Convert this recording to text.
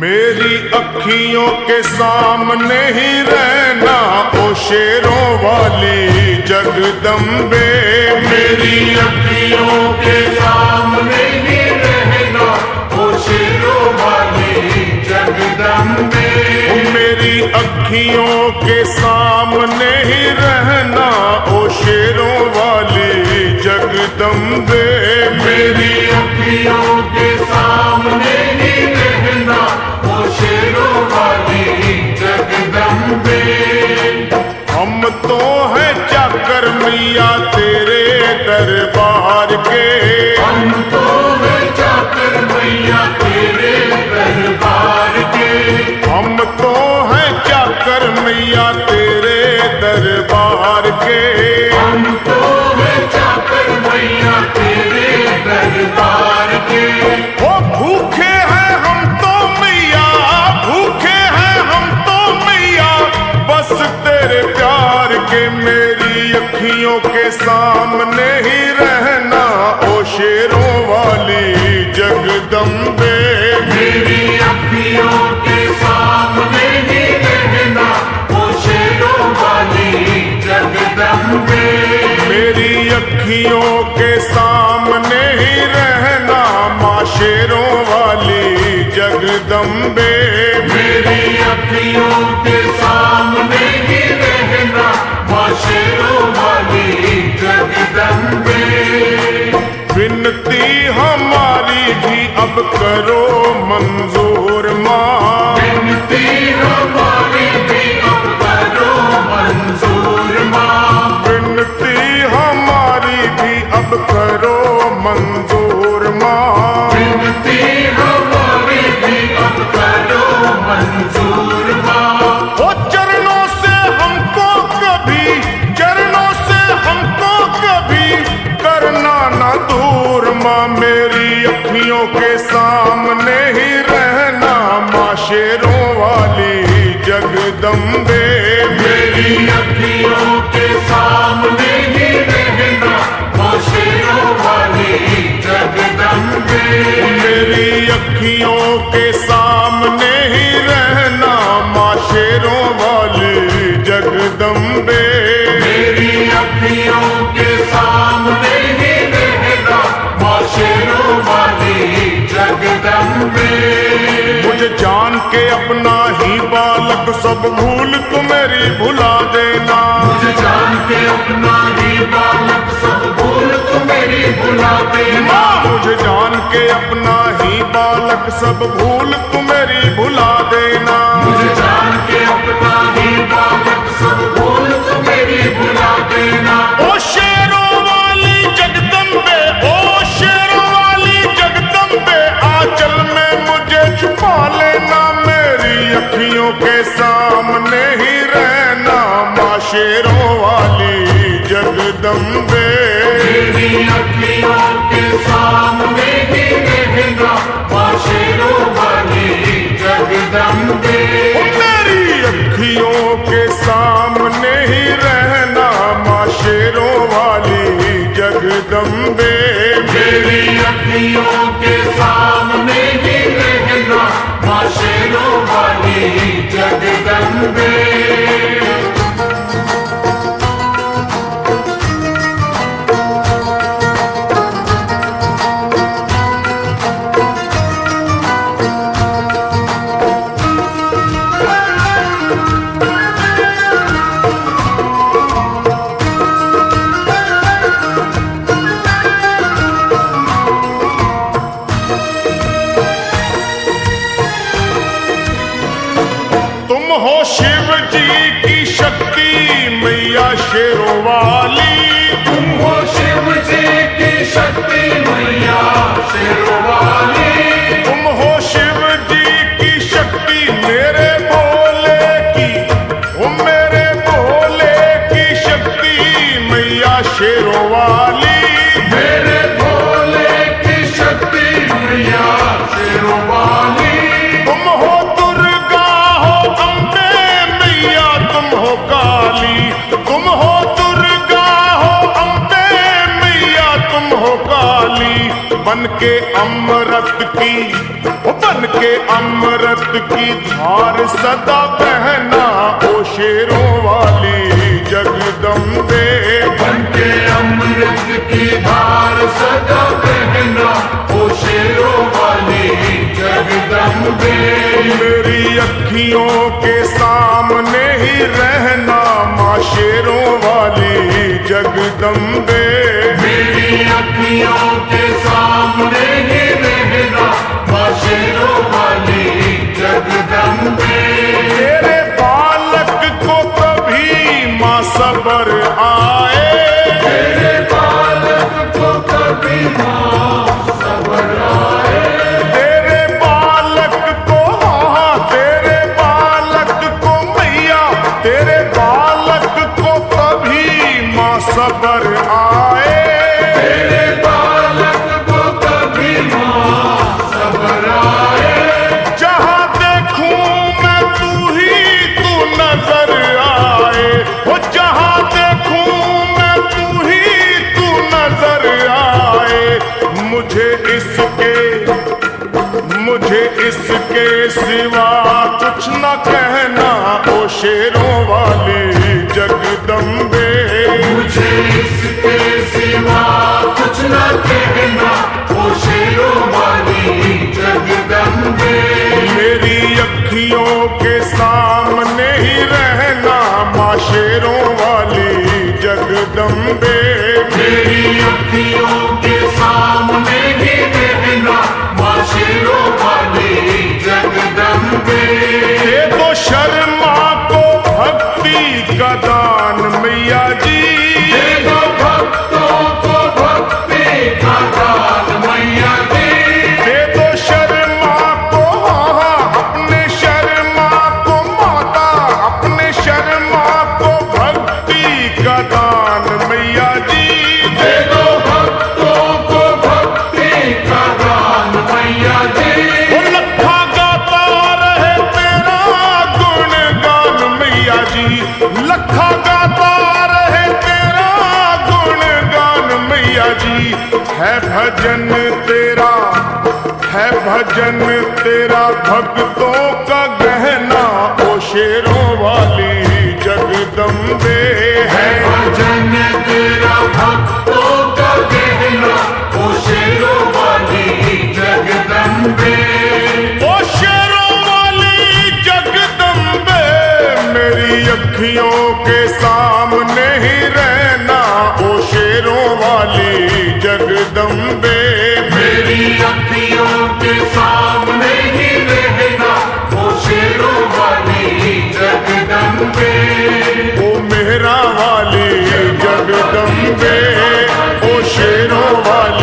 मेरी अखियों के सामने ही रहना ओ शेरों वाली जगदम्बे। मेरी अखियों के सामने ही रहना ओ शेरों वाली जगदम्बे। मेरी अखियों के सामने ही रहना ओ शेरों वाली जगदम्बे। मेरी अखियों के सामने ही रहना ओ शेरों वाली जगदम्बे। हम तो हैं चाकर मैया तेरे दरबार के। हम तो हैं चाकर मैया तेरे दरबार के। हम तो हैं चाकर मैया तेरे दरबार के। हम तो हैं चाकर मैया तेरे दरबार के। ओ भूखे हैं हम तो मैया, भूखे हैं हम तो मैया बस तेरे प्यार के। मेरी अखियों के सामने ही रहना ओ शेरों वाली जगदम्बे। मेरी अखियों के सामने ही रहना ओ शेरों वाली जगदम्बे। मेरी अखियों के सामने ही रहना माँ शेरों वाली जगदम्बे। मेरी अखियों के सामने ही रहना माँ शेरों वाली जगदम्बे। विनती हमारी भी अब करो मंजूर माँ। विनती हमारी भी अब करो मंजूर माँ। विनती हमारी भी अब करो मंजूर माँ। विनती हमारी भी अब करो मंजूर माँ। ओ चरणों से हमको कभी, चरणों से हमको कभी करना ना दूर माँ। मेरी अखियों के सामने ही रहना माँ शेरों वाली जगदम्बे। मेरी अखियों के सामने ही रहना माँ शेरों वाली जगदम्बे। मेरी अखियों के सामने ही रहना माँ शेरों वाली जगदम्बे। मेरी अखियों के सामने ही रहना माँ शेरों वाली जगदम्बे। मुझे जान के अपना ही बालक सब भूल तू मेरी भुला देना। मुझे जान के अपना ही बालक सब भूल तू मेरी भुला देना। मुझे जान के अपना ही बालक सब भूल तू मेरी भुला देना। मुझे जान के अपना ही बालक सब भूल तू मेरी भुला देना। ओ शेरों वाली जगदम्बे, ओ शेरों वाली जगदम्बे आंचल में मुझे छुपा लेना। मेरी अखियों के सामने ही रहना माँ शेरों वाली जगदम्बे। मेरी अखियों के सामने ही रहना माँ शेरों वाली जगदम्बे। मेरी अखियों के सामने ही रहना माँ शेरों वाली जगदम्बे। मेरी अखियों के सामने ही रहना माँ शेरों वाली जगदम्बे। मैया शेरों वाली। तुम हो शिव जी की शक्ति मैया शेरों वाली। तुम हो शिव जी की शक्ति मेरे भोले की, ओ मेरे भोले की शक्ति मैया शेरों वाली। मेरे भोले की शक्ति मैया शेरों वाली। तुम हो दुर्गा हो अम्बे मैया तुम हो काली। तुम हो दुर्गा हो अम्बे मैया तुम हो काली। बन के अमृत की, बन के अमृत की धार सदा बहना ओ शेरों वाली जगदम्बे। बन के अमृत की धार सदा बहना ओ शेरों वाली जगदम्बे। मेरी अखियों के सामने ही रहना माँ शेरों वाली जगदम्बे। मेरी अखियों के सामने ही रहना माँ शेरों वाली जगदम्बे। तेरे बालक को कभी माँ सबर आए। तेरे बालक को कभी माँ सबर आए। तेरे बालक को, हाँ तेरे बालक को मैया, तेरे बालक को कभी माँ सबर आए। तेरे बालक को कभी माँ सबर आए। जहाँ देखूं मैं तू ही तू नजर आए। वो जहाँ देखूं मैं तू ही तू नजर आए। मुझे इसके सिवा कुछ न कहना ओ शेरों वाली जगदम्बे। मुझे इसके सिवा कुछ न कहना ओ शेरों वाली जगदम्बे। मेरी अखियों के सामने ही रहना माँ शेरों वाली जगदम्बे। मेरी अखियों के सामने ही रहना माँ शेरों वाली जगदम्बे। दे दो शर्मा को भक्ति का दान मैया जी। दे दो भक्तों को भक्ति का दान मैया जी। दे दो शर्मा को, हाँ अपने शर्मा को माता, अपने शर्मा को भक्ति का दान मैया जी। दे दो भक्तों को भक्ति का दान मैया जी। वो लखा गाता रहे तेरा गुणगान मैया जी। लखा गाता रहे तेरा गुणगान मैया जी। है भजन तेरा, है भजन तेरा भक्तों का गहना ओ शेरों वाली जगदम्बे। है भजन तेरा भक्तों का गहना ओ शेरों वाली जगदम्बे। ओ शेरों वाली जगदम्बे। मेरी अखियों के सामने ही रहना ओ शेरों वाली जगदम्बे। मेरी अखियों के सामने ही रहना ओ शेरों वाली जगदम्बे। ओ मेहरा वाली जगदम्बे, ओ शेरों वाली